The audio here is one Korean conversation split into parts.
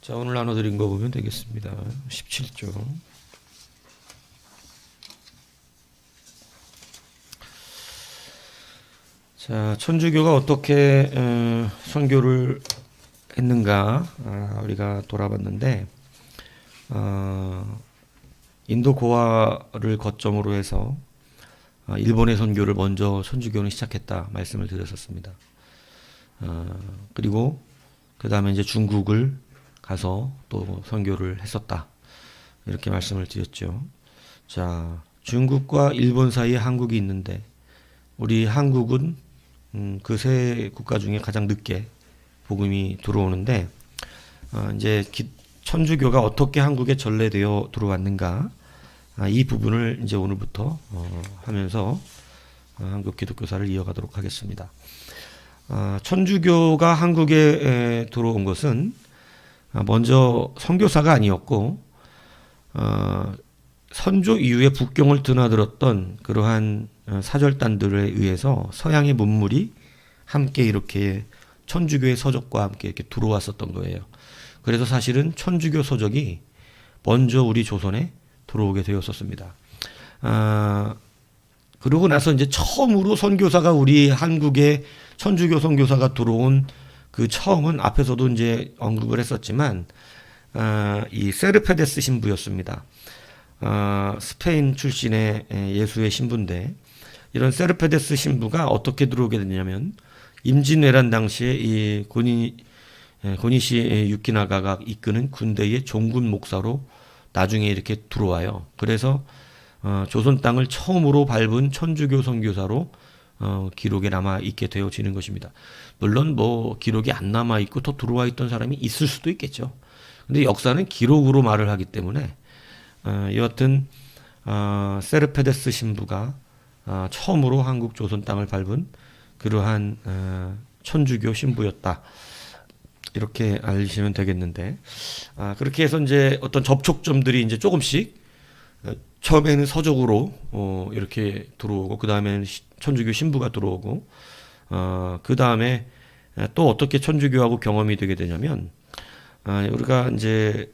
자, 오늘 나눠드린 거 보면 되겠습니다. 17조. 자, 천주교가 어떻게 선교를 했는가 우리가 돌아봤는데 인도 고아를 거점으로 해서 일본의 선교를 먼저 천주교는 시작했다 말씀을 드렸었습니다. 그리고 그 다음에 이제 중국을 가서 또 선교를 했었다 이렇게 말씀을 드렸죠. 자, 중국과 일본 사이에 한국이 있는데 우리 한국은 그 세 국가 중에 가장 늦게 복음이 들어오는데 이제 천주교가 어떻게 한국에 전래되어 들어왔는가 이 부분을 이제 오늘부터 하면서 한국 기독교사를 이어가도록 하겠습니다. 천주교가 한국에 들어온 것은 먼저 선교사가 아니었고 선조 이후에 북경을 드나들었던 그러한 사절단들에 의해서 서양의 문물이 함께 이렇게 천주교의 서적과 함께 이렇게 들어왔었던 거예요. 그래서 사실은 천주교 서적이 먼저 우리 조선에 들어오게 되었었습니다. 그러고 나서 이제 처음으로 선교사가 우리 한국에 천주교 선교사가 들어온 그 처음은 앞에서도 이제 언급을 했었지만 이 세르페데스 신부였습니다. 스페인 출신의 예수의 신부인데 이런 세르페데스 신부가 어떻게 들어오게 됐냐면 임진왜란 당시에 이 고니시 유키나가가 이끄는 군대의 종군 목사로 나중에 이렇게 들어와요. 그래서 조선 땅을 처음으로 밟은 천주교 선교사로 기록에 남아 있게 되어지는 것입니다. 물론 뭐 기록이 안 남아 있고 더 들어와 있던 사람이 있을 수도 있겠죠. 근데 역사는 기록으로 말을 하기 때문에 여하튼 세르페데스 신부가 처음으로 한국 조선 땅을 밟은 그러한 천주교 신부였다. 이렇게 알시면 되겠는데 그렇게 해서 이제 어떤 접촉점들이 이제 조금씩 처음에는 서적으로 이렇게 들어오고 그 다음에는 천주교 신부가 들어오고 그 다음에 또 어떻게 천주교하고 경험이 되게 되냐면 우리가 이제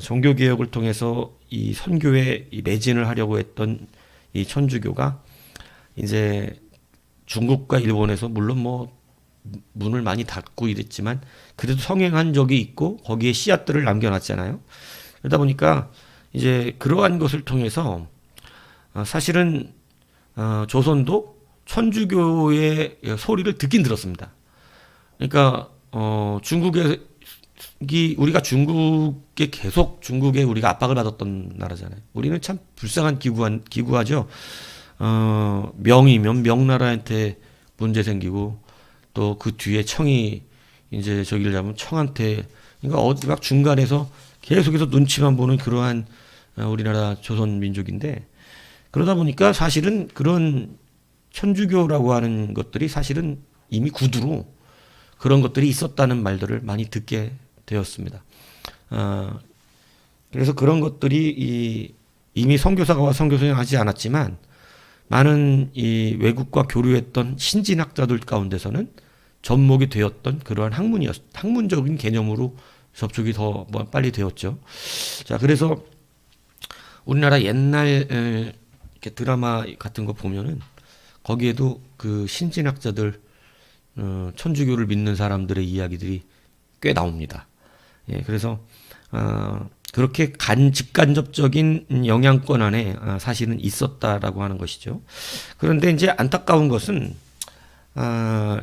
종교 개혁을 통해서 이 선교에 이 매진을 하려고 했던 이 천주교가 이제 중국과 일본에서 물론 뭐 문을 많이 닫고 이랬지만 그래도 성행한 적이 있고 거기에 씨앗들을 남겨놨잖아요. 그러다 보니까 이제 그러한 것을 통해서 사실은 조선도 천주교의 소리를 듣긴 들었습니다. 그러니까 우리가 중국에 계속 중국에 우리가 압박을 받았던 나라잖아요. 우리는 참 불쌍한 기구하죠. 명이면 명나라한테 문제 생기고 또 그 뒤에 청이 이제 저기를 잡으면 청한테 그러니까 막 중간에서 계속해서 눈치만 보는 그러한 우리나라 조선 민족인데 그러다 보니까 사실은 그런 천주교라고 하는 것들이 사실은 이미 구두로 그런 것들이 있었다는 말들을 많이 듣게 되었습니다. 그래서 그런 것들이 이미 선교사가 와 선교사는 하지 않았지만 많은 이 외국과 교류했던 신진학자들 가운데서는 접목이 되었던 그러한 학문적인 개념으로 접촉이 더 빨리 되었죠. 자, 그래서 우리나라 옛날 이렇게 드라마 같은 거 보면은 거기에도 그 신진학자들 천주교를 믿는 사람들의 이야기들이 꽤 나옵니다. 예, 그래서 그렇게 직간접적인 영향권 안에 사실은 있었다라고 하는 것이죠. 그런데 이제 안타까운 것은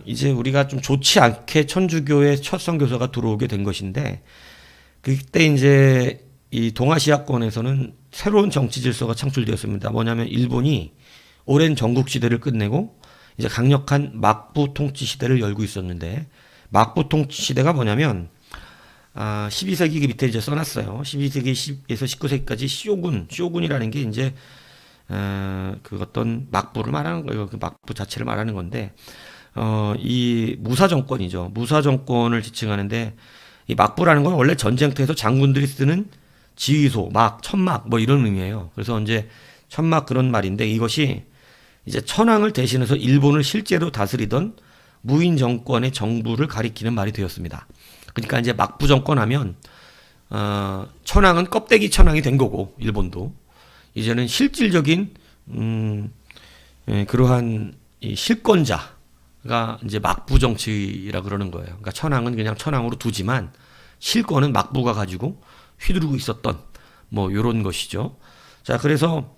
이제 우리가 좀 좋지 않게 천주교의 첫 선교사가 들어오게 된 것인데 그때 이제 이 동아시아권에서는 새로운 정치 질서가 창출되었습니다. 뭐냐면 일본이 오랜 전국 시대를 끝내고 이제 강력한 막부 통치 시대를 열고 있었는데 막부 통치 시대가 뭐냐면 12세기 밑에 이제 써놨어요. 12세기에서 19세기까지 쇼군이라는 게 이제 그 어떤 막부를 말하는 거예요. 그 막부 자체를 말하는 건데 이 무사 정권이죠. 무사 정권을 지칭하는데 이 막부라는 건 원래 전쟁터에서 장군들이 쓰는 지휘소, 천막 뭐 이런 의미예요. 그래서 이제 천막 그런 말인데 이것이 이제 천황을 대신해서 일본을 실제로 다스리던 무인 정권의 정부를 가리키는 말이 되었습니다. 그러니까 이제 막부 정권하면 천황은 껍데기 천황이 된 거고 일본도 이제는 실질적인 그러한 이 실권자가 이제 막부 정치라 그러는 거예요. 그러니까 천황은 그냥 천황으로 두지만 실권은 막부가 가지고 휘두르고 있었던 뭐 요런 것이죠. 자, 그래서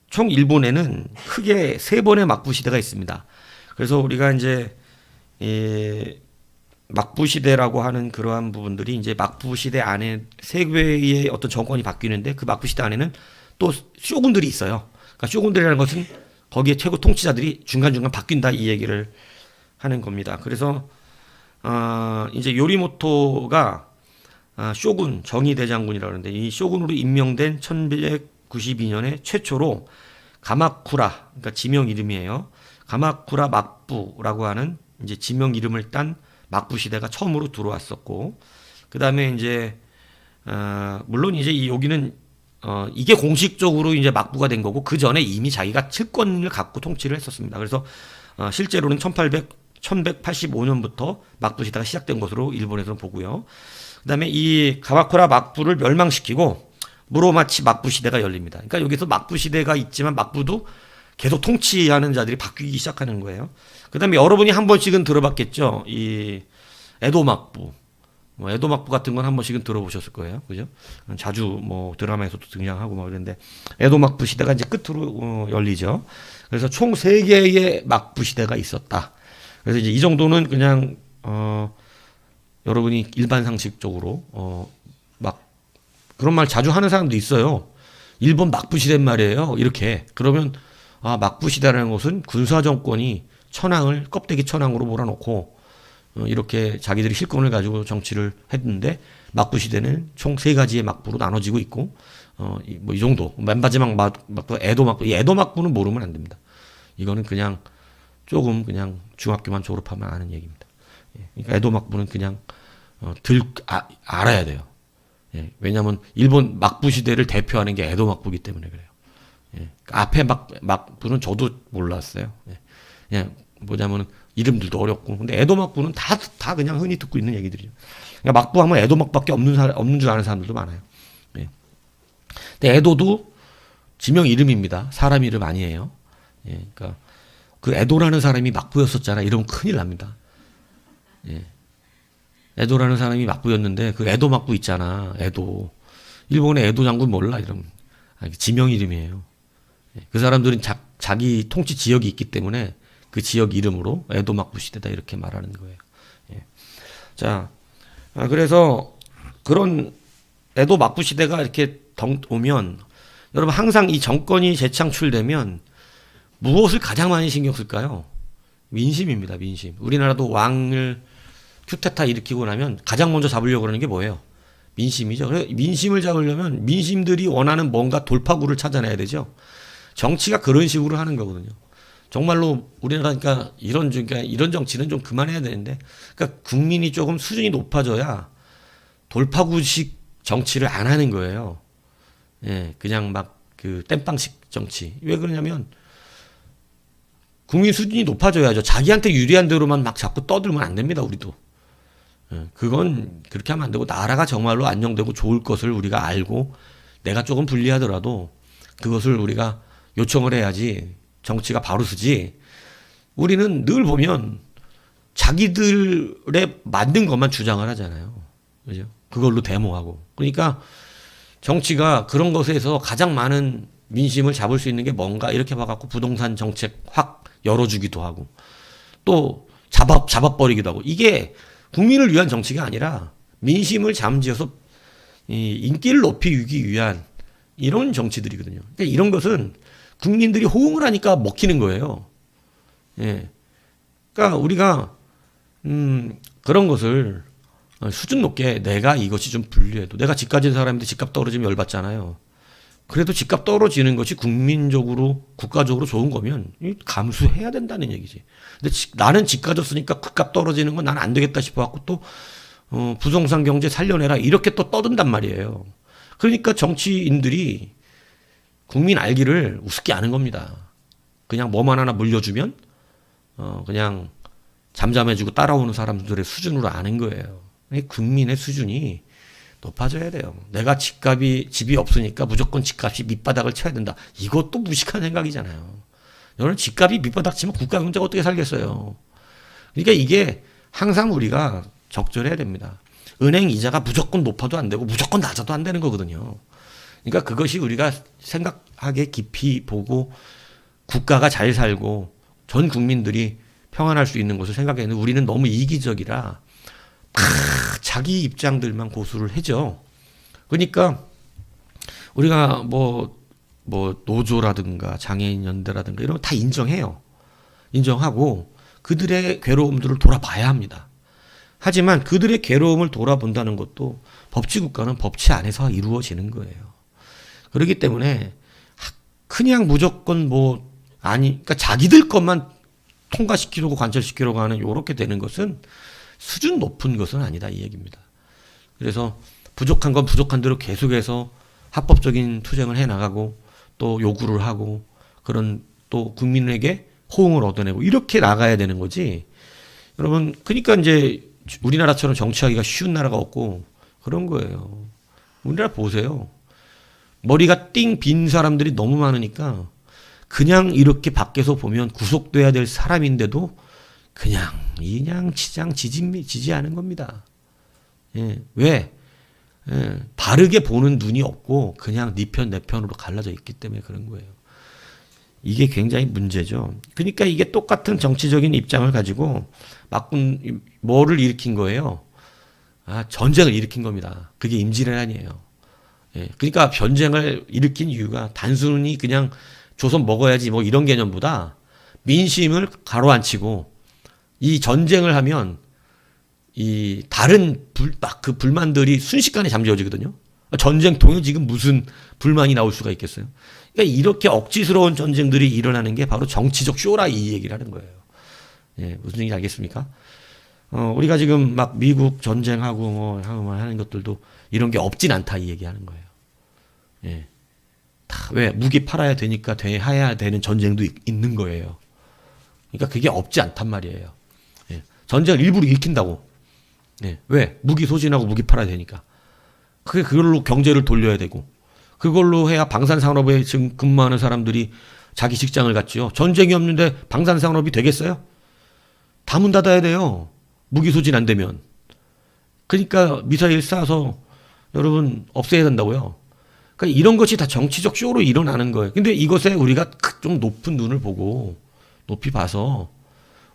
총 일본에는 크게 세 번의 막부 시대가 있습니다. 그래서 우리가 이제 막부 시대라고 하는 그러한 부분들이 이제 막부 시대 안에 세 개의 어떤 정권이 바뀌는데 그 막부 시대 안에는 또 쇼군들이 있어요. 그러니까 쇼군들이라는 것은 거기에 최고 통치자들이 중간중간 바뀐다 이 얘기를 하는 겁니다. 그래서 이제 요리모토가 쇼군 정의대장군이라고 하는데 이 쇼군으로 임명된 1192년에 최초로 가마쿠라, 그러니까 지명 이름이에요. 가마쿠라 막부라고 하는 이제 지명 이름을 딴 막부 시대가 처음으로 들어왔었고, 그 다음에 이제 물론 이제 여기는 이게 공식적으로 이제 막부가 된 거고 그 전에 이미 자기가 칠권을 갖고 통치를 했었습니다. 그래서 실제로는 1185년부터 막부 시대가 시작된 것으로 일본에서는 보고요. 그 다음에 이 가마쿠라 막부를 멸망시키고 무로마치 막부 시대가 열립니다. 그러니까 여기서 막부 시대가 있지만 막부도 계속 통치하는 자들이 바뀌기 시작하는 거예요. 그 다음에 여러분이 한 번씩은 들어봤겠죠. 이 에도 막부. 뭐 에도 막부 같은 건 한 번씩은 들어보셨을 거예요. 그죠? 자주 뭐 드라마에서도 등장하고 뭐 그런데 에도 막부 시대가 이제 끝으로 열리죠. 그래서 총 3개의 막부 시대가 있었다. 그래서 이제 이 정도는 그냥 여러분이 일반 상식적으로 막 그런 말 자주 하는 사람도 있어요. 일본 막부 시대란 말이에요. 이렇게. 그러면 막부 시대라는 것은 군사 정권이 천황을 껍데기 천황으로 몰아놓고 이렇게 자기들이 실권을 가지고 정치를 했는데 막부 시대는 총 3가지의 막부로 나눠지고 있고 뭐 이 정도. 맨 마지막 막부 에도 막부. 이 에도 막부는 모르면 안 됩니다. 이거는 그냥 조금 그냥 중학교만 졸업하면 아는 얘기입니다. 그러니까 에도 막부는 그냥 알아야 돼요. 예, 왜냐하면 일본 막부 시대를 대표하는 게 에도 막부기 때문에 그래요. 예, 앞에 막부는 저도 몰랐어요. 예, 그냥 뭐냐면 이름들도 어렵고, 근데 에도 막부는 다 그냥 흔히 듣고 있는 얘기들이죠. 그러니까 막부 하면 에도 막부밖에 없는 줄 아는 사람들도 많아요. 예. 근데 에도도 지명 이름입니다. 사람 이름 아니에요. 예, 그러니까 그 에도라는 사람이 막부였었잖아. 이러면 큰일 납니다. 예. 에도라는 사람이 막부였는데 그 에도 막부 있잖아. 에도. 일본의 에도 장군 몰라 이러면 지명 이름이에요. 그 사람들은 자기 통치 지역이 있기 때문에 그 지역 이름으로 에도 막부 시대다 이렇게 말하는 거예요. 예. 자, 그래서 그런 에도 막부 시대가 이렇게 오면 여러분 항상 이 정권이 재창출되면 무엇을 가장 많이 신경 쓸까요? 민심입니다. 민심. 우리나라도 왕을 쿠데타 일으키고 나면 가장 먼저 잡으려고 그러는 게 뭐예요? 민심이죠. 그래서 민심을 잡으려면 민심들이 원하는 뭔가 돌파구를 찾아내야 되죠. 정치가 그런 식으로 하는 거거든요. 정말로 우리나라 그러니까 이런 정치는 좀 그만해야 되는데, 그러니까 국민이 조금 수준이 높아져야 돌파구식 정치를 안 하는 거예요. 예, 그냥 막 그 땜빵식 정치. 왜 그러냐면 국민 수준이 높아져야죠. 자기한테 유리한 대로만 막 자꾸 떠들면 안 됩니다. 우리도. 그건 그렇게 하면 안 되고 나라가 정말로 안정되고 좋을 것을 우리가 알고 내가 조금 불리하더라도 그것을 우리가 요청을 해야지 정치가 바로 서지. 우리는 늘 보면 자기들의 만든 것만 주장을 하잖아요. 그죠? 그걸로 데모하고. 그러니까 정치가 그런 것에서 가장 많은 민심을 잡을 수 있는 게 뭔가 이렇게 봐갖고 부동산 정책 확 열어주기도 하고 또 잡아버리기도 하고, 이게 국민을 위한 정치가 아니라 민심을 잠재워서 인기를 높이기 위한 이런 정치들이거든요. 그러니까 이런 것은 국민들이 호응을 하니까 먹히는 거예요. 예. 그러니까 우리가 그런 것을 수준 높게 내가 이것이 좀 불리해도, 내가 집 가진 사람인데 집값 떨어지면 열받잖아요. 그래도 집값 떨어지는 것이 국민적으로 국가적으로 좋은 거면 감수해야 된다는 얘기지. 근데 나는 집 가졌으니까 집값 떨어지는 건 난 안 되겠다 싶어갖고 또 부동산 경제 살려내라 이렇게 또 떠든단 말이에요. 그러니까 정치인들이 국민 알기를 우습게 아는 겁니다. 그냥 뭐만 하나 물려주면 그냥 잠잠해지고 따라오는 사람들의 수준으로 아는 거예요. 국민의 수준이 높아져야 돼요. 내가 집이 없으니까 무조건 집값이 밑바닥을 쳐야 된다. 이것도 무식한 생각이잖아요. 너는 집값이 밑바닥 치면 국가 경제가 어떻게 살겠어요. 그러니까 이게 항상 우리가 적절해야 됩니다. 은행 이자가 무조건 높아도 안 되고 무조건 낮아도 안 되는 거거든요. 그러니까 그것이 우리가 생각하게 깊이 보고 국가가 잘 살고 전 국민들이 평안할 수 있는 것을 생각했는데 우리는 너무 이기적이라 다 자기 입장들만 고수를 해죠. 그러니까 우리가 뭐 노조라든가 장애인 연대라든가 이런 거 다 인정해요. 인정하고 그들의 괴로움들을 돌아봐야 합니다. 하지만 그들의 괴로움을 돌아본다는 것도 법치국가는 법치 안에서 이루어지는 거예요. 그렇기 때문에 그냥 무조건 그러니까 자기들 것만 통과시키려고 관철시키려고 하는 요렇게 되는 것은 수준 높은 것은 아니다 이 얘기입니다. 그래서 부족한 건 부족한 대로 계속해서 합법적인 투쟁을 해나가고 또 요구를 하고 그런 또 국민에게 호응을 얻어내고 이렇게 나가야 되는 거지. 여러분 그러니까 이제 우리나라처럼 정치하기가 쉬운 나라가 없고 그런 거예요. 우리나라 보세요. 머리가 띵 빈 사람들이 너무 많으니까 그냥 이렇게 밖에서 보면 구속돼야 될 사람인데도 그냥 치장 지지하는 겁니다. 예. 왜? 예. 바르게 보는 눈이 없고 그냥 네 편 내 편으로 갈라져 있기 때문에 그런 거예요. 이게 굉장히 문제죠. 그러니까 이게 똑같은 정치적인 입장을 가지고 뭐를 일으킨 거예요? 전쟁을 일으킨 겁니다. 그게 임진왜란이에요. 예. 그러니까 전쟁을 일으킨 이유가 단순히 그냥 조선 먹어야지 뭐 이런 개념보다 민심을 가로앉히고 이 전쟁을 하면 이 다른 그 불만들이 순식간에 잠재워지거든요. 전쟁통에 지금 무슨 불만이 나올 수가 있겠어요. 그러니까 이렇게 억지스러운 전쟁들이 일어나는 게 바로 정치적 쇼라 이 얘기를 하는 거예요. 예, 무슨 얘기인지 알겠습니까? 우리가 지금 막 미국 전쟁하고 하는 것들도 이런 게 없진 않다 이 얘기하는 거예요. 예. 다 왜 무기 팔아야 되니까 해야 되는 전쟁도 있는 거예요. 그러니까 그게 없지 않단 말이에요. 예. 전쟁을 일부러 일으킨다고. 예. 왜? 무기 소진하고 무기 팔아야 되니까. 그걸로 경제를 돌려야 되고. 그걸로 해야 방산산업에 지금 근무하는 사람들이 자기 직장을 갖지요. 전쟁이 없는데 방산산업이 되겠어요? 다 문 닫아야 돼요. 무기 소진 안 되면. 그러니까 미사일 쏴서 여러분 없애야 된다고요. 그러니까 이런 것이 다 정치적 쇼로 일어나는 거예요. 근데 이것에 우리가 좀 높은 눈을 보고 높이 봐서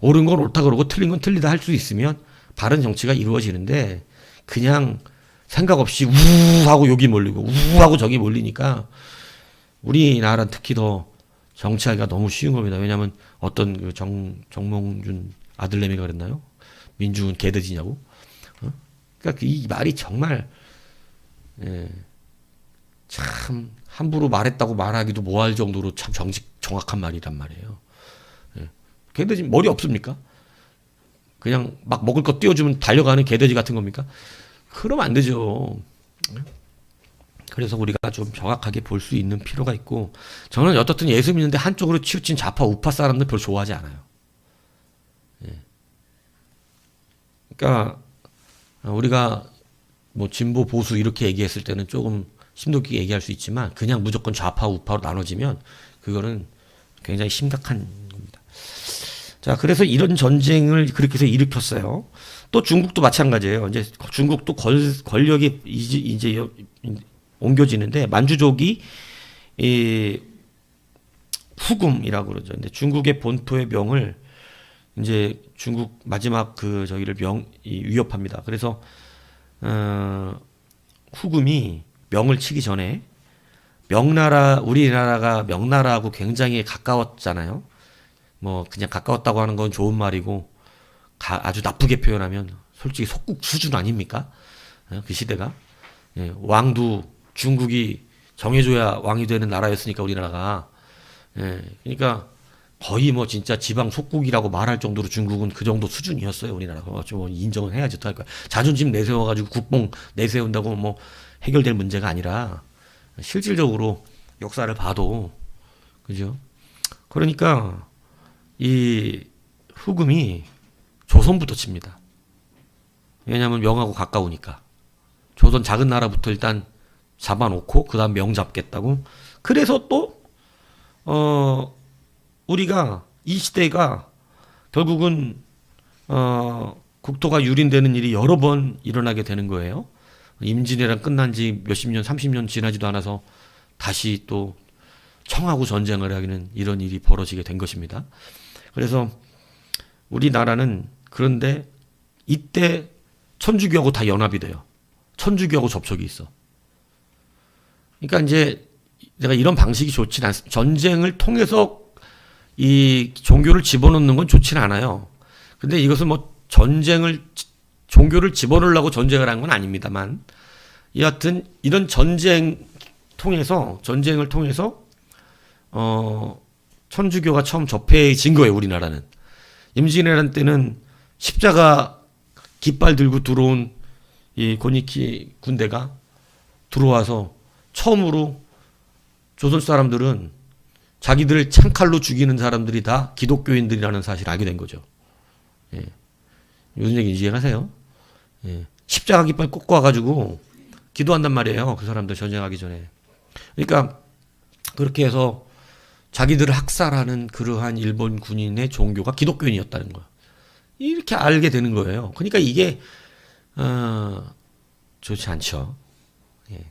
옳은 건 옳다 그러고 틀린 건 틀리다 할 수 있으면 바른 정치가 이루어지는데 그냥 생각 없이 우하고 여기 몰리고 우하고 저기 몰리니까 우리나라는 특히 더 정치하기가 너무 쉬운 겁니다. 왜냐하면 어떤 그 정몽준 아들내미가 그랬나요? 민중은 개돼지냐고? 그러니까 이 말이 정말 참 함부로 말했다고 말하기도 뭐할 정도로 참 정확한 말이란 말이에요. 개돼지 머리 없습니까? 그냥 막 먹을 거 띄워주면 달려가는 개돼지 같은 겁니까? 그러면 안 되죠. 그래서 우리가 좀 정확하게 볼 수 있는 필요가 있고 저는 어떻든 예수 믿는데 한쪽으로 치우친 좌파 우파 사람들 별로 좋아하지 않아요. 그러니까 우리가 뭐 진보 보수 이렇게 얘기했을 때는 조금 심도 깊게 얘기할 수 있지만 그냥 무조건 좌파 우파로 나눠지면 그거는 굉장히 심각한 겁니다. 자, 그래서 이런 전쟁을 그렇게 해서 일으켰어요. 또 중국도 마찬가지예요. 이제 중국도 권력이 이제 옮겨지는데 만주족이 후금이라고 그러죠. 근데 중국의 본토의 명을 이제 중국 마지막 저기를 위협합니다. 그래서 후금이 명을 치기 전에 우리나라가 명나라하고 굉장히 가까웠잖아요. 뭐 그냥 가까웠다고 하는 건 좋은 말이고 아주 나쁘게 표현하면 솔직히 속국 수준 아닙니까? 그 시대가. 왕도 중국이 정해줘야 왕이 되는 나라였으니까 우리나라가. 그러니까 거의 뭐 진짜 지방 속국이라고 말할 정도로 중국은 그 정도 수준이었어요. 우리나라가. 좀 인정을 해야지 또 할 거야. 자존심 내세워가지고 국뽕 내세운다고 뭐 해결될 문제가 아니라 실질적으로 역사를 봐도 그죠? 그러니까 이 후금이 조선부터 칩니다. 왜냐하면 명하고 가까우니까. 조선 작은 나라부터 일단 잡아놓고 그 다음 명 잡겠다고. 그래서 또 우리가 이 시대가 결국은 국토가 유린되는 일이 여러 번 일어나게 되는 거예요. 임진왜란 끝난 지 몇십 년, 30년 지나지도 않아서 다시 또 청하고 전쟁을 하기는 이런 일이 벌어지게 된 것입니다. 그래서 우리나라는 그런데 이때 천주교하고 다 연합이 돼요. 천주교하고 접촉이 있어. 그러니까 이제 내가 이런 방식이 좋진 않습니다. 전쟁을 통해서 이 종교를 집어넣는 건 좋진 않아요. 근데 이것은 뭐 종교를 집어넣으려고 전쟁을 한 건 아닙니다만, 여하튼 이런 전쟁을 통해서 천주교가 처음 접해진 거예요. 우리나라는 임진왜란 때는 십자가 깃발 들고 들어온 이 고니키 군대가 들어와서 처음으로 조선 사람들은 자기들 창칼로 죽이는 사람들이 다 기독교인들이라는 사실을 알게 된 거죠. 예. 무슨 얘기인지 이해하세요? 예. 십자가 깃발 꽂고 와가지고 기도한단 말이에요. 그 사람들 전쟁하기 전에. 그러니까 그렇게 해서 자기들을 학살하는 그러한 일본 군인의 종교가 기독교인이었다는 거예요. 이렇게 알게 되는 거예요. 그러니까 이게 좋지 않죠. 예.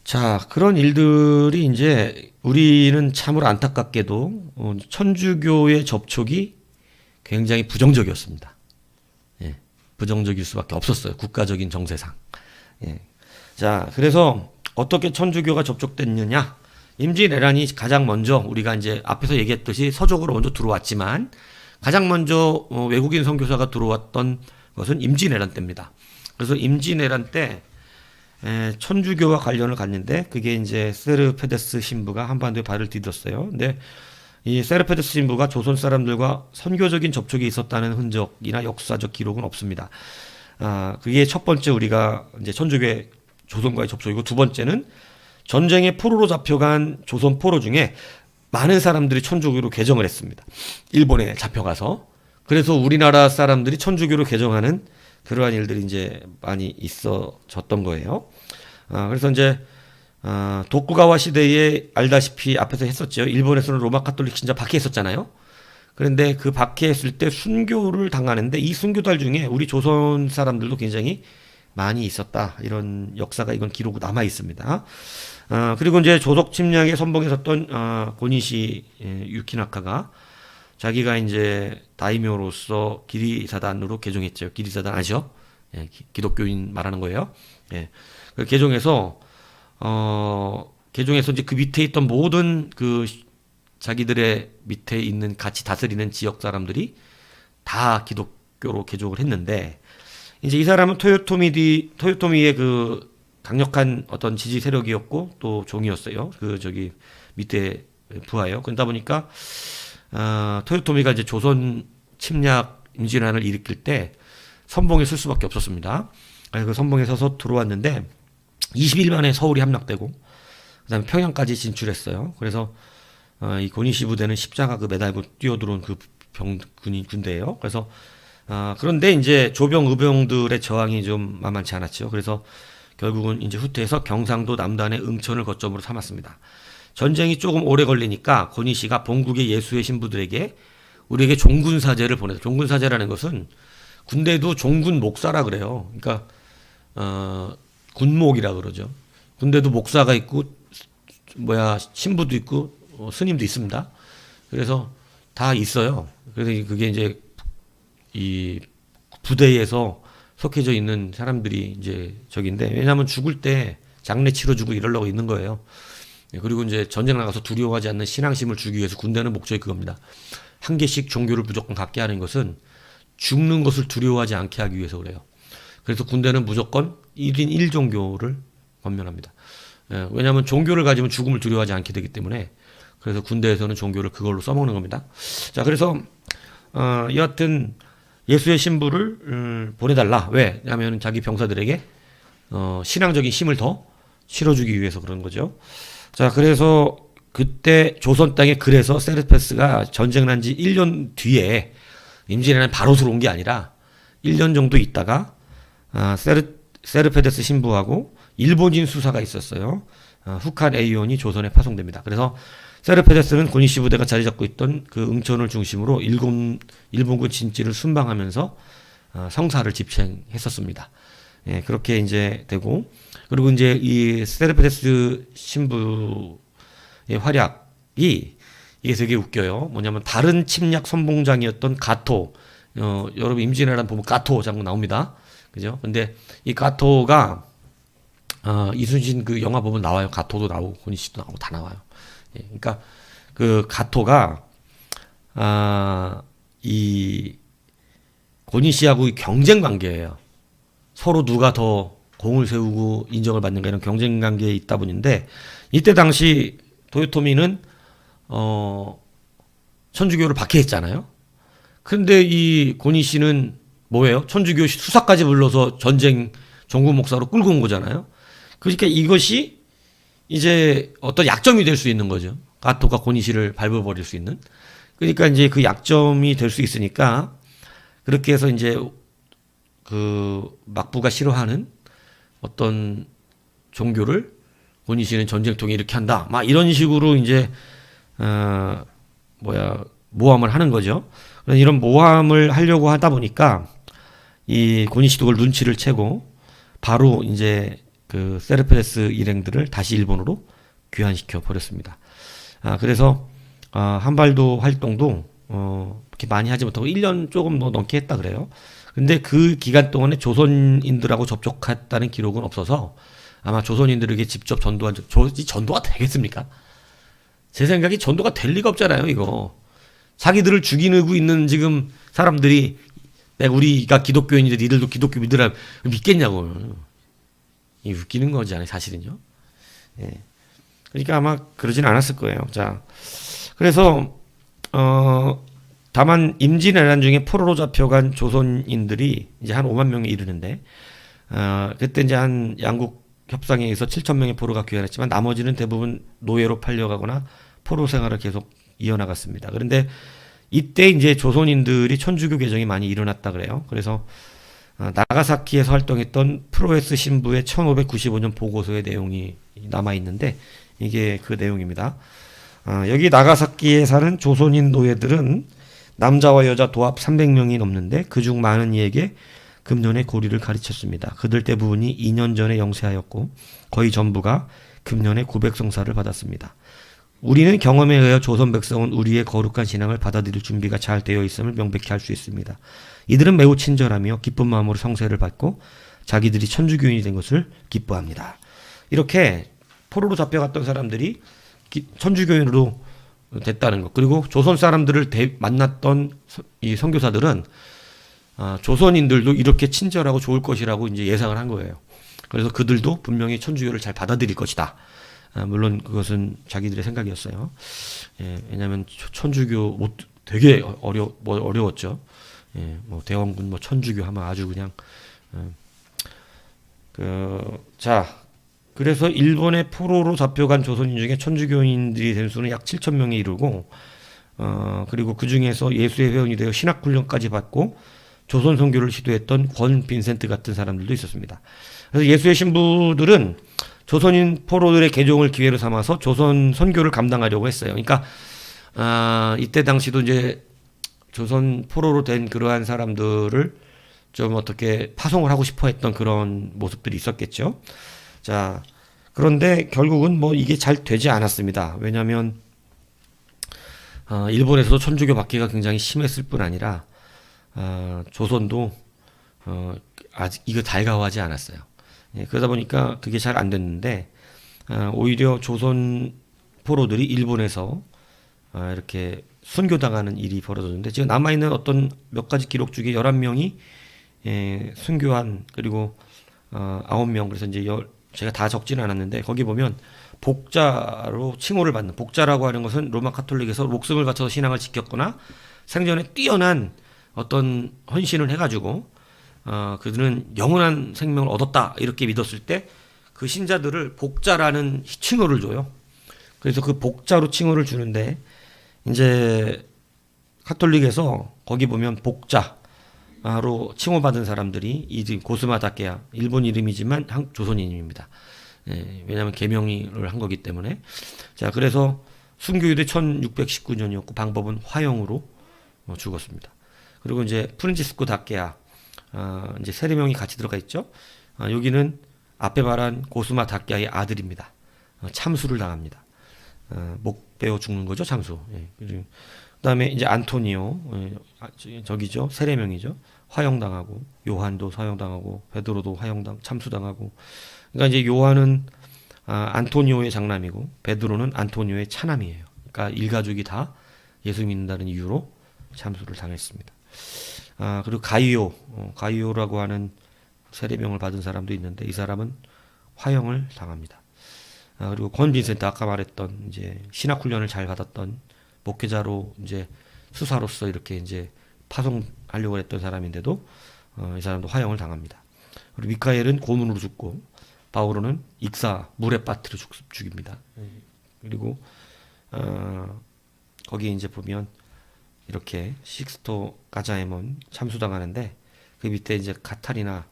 자, 그런 일들이 이제 우리는 참으로 안타깝게도 천주교의 접촉이 굉장히 부정적이었습니다. 예. 부정적일 수밖에 없었어요. 국가적인 정세상. 예. 자, 그래서 어떻게 천주교가 접촉됐느냐? 임진왜란이 가장 먼저 우리가 이제 앞에서 얘기했듯이 서쪽으로 먼저 들어왔지만 가장 먼저 외국인 선교사가 들어왔던 것은 임진왜란 때입니다. 그래서 임진왜란 때 천주교와 관련을 갖는데 그게 이제 세르페데스 신부가 한반도에 발을 디뎠어요. 근데 이 세르페데스 신부가 조선 사람들과 선교적인 접촉이 있었다는 흔적이나 역사적 기록은 없습니다. 그게 첫 번째 우리가 이제 천주교의 조선과의 접촉이고, 두 번째는 전쟁의 포로로 잡혀간 조선 포로 중에 많은 사람들이 천주교로 개정을 했습니다. 일본에 잡혀가서. 그래서 우리나라 사람들이 천주교로 개정하는 그러한 일들이 이제 많이 있어졌던 거예요. 그래서 이제 도쿠가와 시대에 알다시피 앞에서 했었죠. 일본에서는 로마 카톨릭 신자 박해했었잖아요. 그런데 그 박해했을 때 순교를 당하는데 이 순교달 중에 우리 조선 사람들도 굉장히 많이 있었다. 이런 역사가 이건 기록 남아 있습니다. 그리고 이제 조석 침략에 선봉에 섰던 고니시 유키나카가 자기가 이제 다이묘로서 기리사단으로 개종했죠. 기리사단 아시죠? 예, 기독교인 말하는 거예요. 예. 그 개종해서 이제 그 밑에 있던 모든 그 자기들의 밑에 있는 같이 다스리는 지역 사람들이 다 기독교로 개종을 했는데, 이제 이 사람은 토요토미의 그 강력한 어떤 지지 세력이었고 또 종이었어요. 그 저기 밑에 부하예요. 그러다 보니까 토요토미가 이제 조선 침략 임진왜란을 일으킬 때 선봉에 쓸 수밖에 없었습니다. 그래서 그 선봉에 서서 들어왔는데 20일 만에 서울이 함락되고 그다음에 평양까지 진출했어요. 그래서 이 고니시 부대는 십자가 그 매달고 뛰어들어온 그 군대예요. 그래서 그런데 이제 조병 의병들의 저항이 좀 만만치 않았죠. 그래서 결국은 이제 후퇴해서 경상도 남단의 응천을 거점으로 삼았습니다. 전쟁이 조금 오래 걸리니까 고니시가 본국의 예수의 신부들에게 우리에게 종군사제를 보내서, 종군사제라는 것은 군대도 종군 목사라 그래요. 그러니까 군목이라 그러죠. 군대도 목사가 있고 신부도 있고 스님도 있습니다. 그래서 다 있어요. 그래서 그게 이제 이 부대에서 속해져 있는 사람들이 이제 저긴데, 왜냐하면 죽을 때 장례 치러주고 이러려고 있는 거예요. 그리고 이제 전쟁 나가서 두려워하지 않는 신앙심을 주기 위해서 군대는 목적이 그겁니다. 한 개씩 종교를 무조건 갖게 하는 것은 죽는 것을 두려워하지 않게 하기 위해서 그래요. 그래서 군대는 무조건 1인 1종교를 권면합니다. 왜냐하면 종교를 가지면 죽음을 두려워하지 않게 되기 때문에, 그래서 군대에서는 종교를 그걸로 써먹는 겁니다. 자, 그래서 여하튼 예수의 신부를 보내달라. 왜? 왜냐하면 자기 병사들에게 신앙적인 힘을 더 실어주기 위해서 그런 거죠. 자, 그래서 그때 조선 땅에, 그래서 세르페스가 전쟁 난 지 1년 뒤에 임진왜란에 바로 들어온 게 아니라 1년 정도 있다가 세르페데스 신부하고 일본인 수사가 있었어요. 후칸 에이온이 조선에 파송됩니다. 그래서 세르페데스는 고니시 부대가 자리 잡고 있던 그 응천을 중심으로 일본군 진지를 순방하면서 성사를 집행했었습니다. 예, 그렇게 이제 되고, 그리고 이제 이 세르페데스 신부의 활약이 이게 되게 웃겨요. 뭐냐면 다른 침략 선봉장이었던 가토, 여러분 임진왜란 보면 가토 장군 나옵니다. 그죠? 근데 이 가토가 이순신 그 영화 보면 나와요. 가토도 나오고 고니시도 나오고 다 나와요. 예, 그러니까 그 가토가 이 고니시하고 경쟁 관계예요. 서로 누가 더 공을 세우고 인정을 받는가 이런 경쟁 관계에 있다 보니인데 이때 당시 도요토미는 천주교를 박해했잖아요. 근데 이 고니시는 뭐예요? 천주교 수사까지 불러서 전쟁 종구 목사로 끌고 온 거잖아요. 그러니까 이것이 이제 어떤 약점이 될 수 있는 거죠. 가토가 고니시를 밟아버릴 수 있는. 그러니까 이제 그 약점이 될 수 있으니까 그렇게 해서 이제 그 막부가 싫어하는 어떤 종교를 고니시는 전쟁통에 이렇게 한다. 막 이런 식으로 이제 모함을 하는 거죠. 이런 모함을 하려고 하다 보니까 이 고니시도 그걸 눈치를 채고 바로 이제 그 세르페데스 일행들을 다시 일본으로 귀환시켜 버렸습니다. 그래서 한발도 활동도 그렇게 많이 하지 못하고 1년 조금 더 넘게 했다 그래요. 근데 그 기간 동안에 조선인들하고 접촉했다는 기록은 없어서 아마 조선인들에게 직접 전도가 되겠습니까? 제 생각에 전도가 될 리가 없잖아요, 이거. 자기들을 죽이고 있는 지금 사람들이 우리가 기독교인인데 니들도 기독교 믿으라 믿겠냐고. 이 웃기는 거잖아요, 사실은요. 예. 그러니까 아마 그러진 않았을 거예요. 자, 그래서 다만 임진왜란 중에 포로로 잡혀간 조선인들이 이제 한 5만 명에 이르는데 그때 이제 한 양국 협상에 의해서 7천 명의 포로가 귀환했지만 나머지는 대부분 노예로 팔려가거나 포로 생활을 계속 이어나갔습니다. 그런데 이때 이제 조선인들이 천주교 개정이 많이 일어났다 그래요. 그래서 나가사키에서 활동했던 프로에스 신부의 1595년 보고서의 내용이 남아 있는데 이게 그 내용입니다. 여기 나가사키에 사는 조선인 노예들은 남자와 여자 도합 300명이 넘는데 그중 많은 이에게 금년의 고리를 가르쳤습니다. 그들 대부분이 2년 전에 영세하였고 거의 전부가 금년의 고백성사를 받았습니다. 우리는 경험에 의하여 조선 백성은 우리의 거룩한 신앙을 받아들일 준비가 잘 되어 있음을 명백히 할 수 있습니다. 이들은 매우 친절하며 기쁜 마음으로 성세를 받고 자기들이 천주교인이 된 것을 기뻐합니다. 이렇게 포로로 잡혀갔던 사람들이 천주교인으로 됐다는 것. 그리고 조선 사람들을 만났던 이 선교사들은 조선인들도 이렇게 친절하고 좋을 것이라고 이제 예상을 한 거예요. 그래서 그들도 분명히 천주교를 잘 받아들일 것이다. 물론 그것은 자기들의 생각이었어요. 예, 왜냐하면 천주교 되게 어려웠죠. 예, 뭐 대원군 천주교 하면 아주 그냥 자. 그래서 일본의 포로로 잡혀간 조선인 중에 천주교인들이 된 수는 약 7천 명에 이르고 그리고 그 중에서 예수의 회원이 되어 신학훈련까지 받고 조선 선교를 시도했던 권 빈센트 같은 사람들도 있었습니다. 그래서 예수의 신부들은 조선인 포로들의 개종을 기회로 삼아서 조선 선교를 감당하려고 했어요. 그러니까 이때 당시도 이제 조선 포로로 된 그러한 사람들을 좀 어떻게 파송을 하고 싶어 했던 그런 모습들이 있었겠죠. 자, 그런데 결국은 이게 잘 되지 않았습니다. 왜냐하면 일본에서도 천주교 박해가 굉장히 심했을 뿐 아니라 조선도 아직 이거 달가워하지 않았어요. 예, 그러다 보니까 그게 잘 안 됐는데 오히려 조선 포로들이 일본에서 이렇게 순교당하는 일이 벌어졌는데 지금 남아있는 어떤 몇 가지 기록 중에 11명이 순교한 그리고 9명 그래서 이제 제가 다 적지는 않았는데 거기 보면 복자로 칭호를 받는 복자라고 하는 것은 로마 카톨릭에서 목숨을 바쳐서 신앙을 지켰거나 생전에 뛰어난 어떤 헌신을 해가지고 그들은 영원한 생명을 얻었다 이렇게 믿었을 때 그 신자들을 복자라는 칭호를 줘요. 그래서 그 복자로 칭호를 주는데 이제 카톨릭에서 거기 보면 복자로 칭호받은 사람들이 이 고스마 다케야 일본 이름이지만 조선인입니다. 예, 왜냐하면 개명을 한 거기 때문에. 자, 그래서 순교율이 1619년이었고 방법은 화형으로 죽었습니다. 그리고 이제 프란치스코 다케야 이제 세례명이 같이 들어가 있죠. 여기는 앞에 말한 고스마 다케야의 아들입니다. 참수를 당합니다. 목 베어 죽는 거죠, 참수. 예, 그다음에 이제 안토니오, 저기죠, 세례명이죠. 화형당하고, 요한도 화형당하고, 베드로도 참수당하고. 그러니까 이제 요한은 안토니오의 장남이고, 베드로는 안토니오의 차남이에요. 그러니까 일가족이 다 예수 믿는다는 이유로 참수를 당했습니다. 그리고 가이오라고 하는 세례명을 받은 사람도 있는데 이 사람은 화형을 당합니다. 그리고 권 빈센트 아까 말했던 이제 신학 훈련을 잘 받았던 목회자로 이제 수사로서 이렇게 이제 파송하려고 했던 사람인데도 이 사람도 화형을 당합니다. 그리고 미카엘은 고문으로 죽고 바오로는 익사 물에 빠뜨려 죽입니다. 그리고 거기 이제 보면 이렇게 식스토 가자에몬 참수당하는데 그 밑에 이제 카타리나가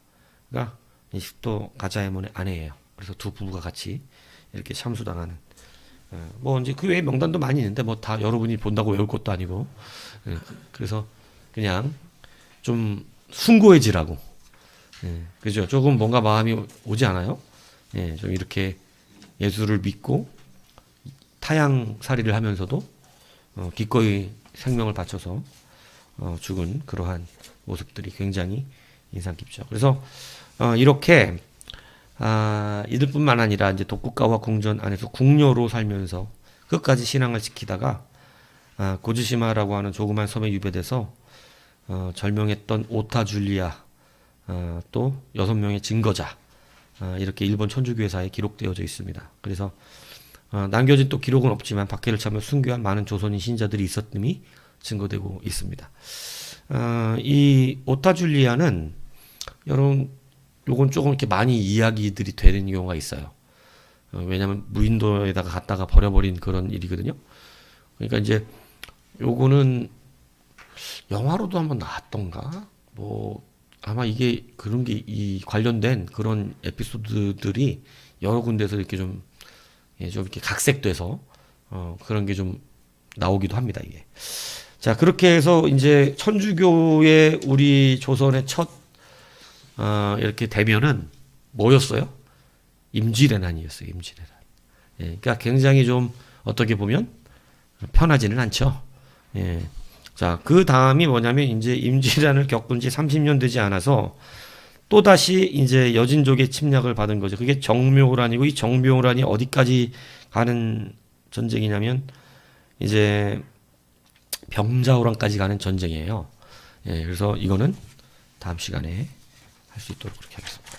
이 식스토 가자에몬의 아내예요. 그래서 두 부부가 같이 이렇게 참수당하는. 뭐 이제 그 외에 명단도 많이 있는데 뭐 다 여러분이 본다고 외울 것도 아니고. 그래서 그냥 좀 숭고해지라고. 그죠? 조금 뭔가 마음이 오지 않아요? 좀 이렇게 예수를 믿고 타향살이를 하면서도 기꺼이 생명을 바쳐서 죽은 그러한 모습들이 굉장히 인상 깊죠. 그래서 이렇게 이들뿐만 아니라 이제 독국가와 궁전 안에서 궁녀로 살면서 끝까지 신앙을 지키다가 고즈시마라고 하는 조그만 섬에 유배돼서 절명했던 오타 줄리아 또 6명의 증거자 이렇게 일본 천주교회사에 기록되어져 있습니다. 그래서 남겨진 또 기록은 없지만 박해를 참여 순교한 많은 조선인 신자들이 있었음이 증거되고 있습니다. 이 오타 줄리아는 여러분 요건 조금 이렇게 많이 이야기들이 되는 경우가 있어요. 왜냐하면 무인도에다가 갔다가 버려버린 그런 일이거든요. 그러니까 이제 요거는 영화로도 한번 나왔던가 뭐 아마 이게 그런 게 이 관련된 그런 에피소드들이 여러 군데서 이렇게 좀 이렇게 각색돼서 그런 게 좀 나오기도 합니다, 이게. 자, 그렇게 해서 이제 천주교의 우리 조선의 첫 이렇게 대면은 뭐였어요? 임지레난이었어요, 임지레난. 그러니까 굉장히 좀 어떻게 보면 편하지는 않죠. 자, 그 다음이 뭐냐면 이제 임지란을 겪은 지 30년 되지 않아서 또다시 이제 여진족의 침략을 받은 거죠. 그게 정묘호란이고 이 정묘호란이 어디까지 가는 전쟁이냐면 이제 병자호란까지 가는 전쟁이에요. 그래서 이거는 다음 시간에 할 수 있도록 그렇게 하겠습니다.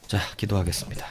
자, 기도하겠습니다.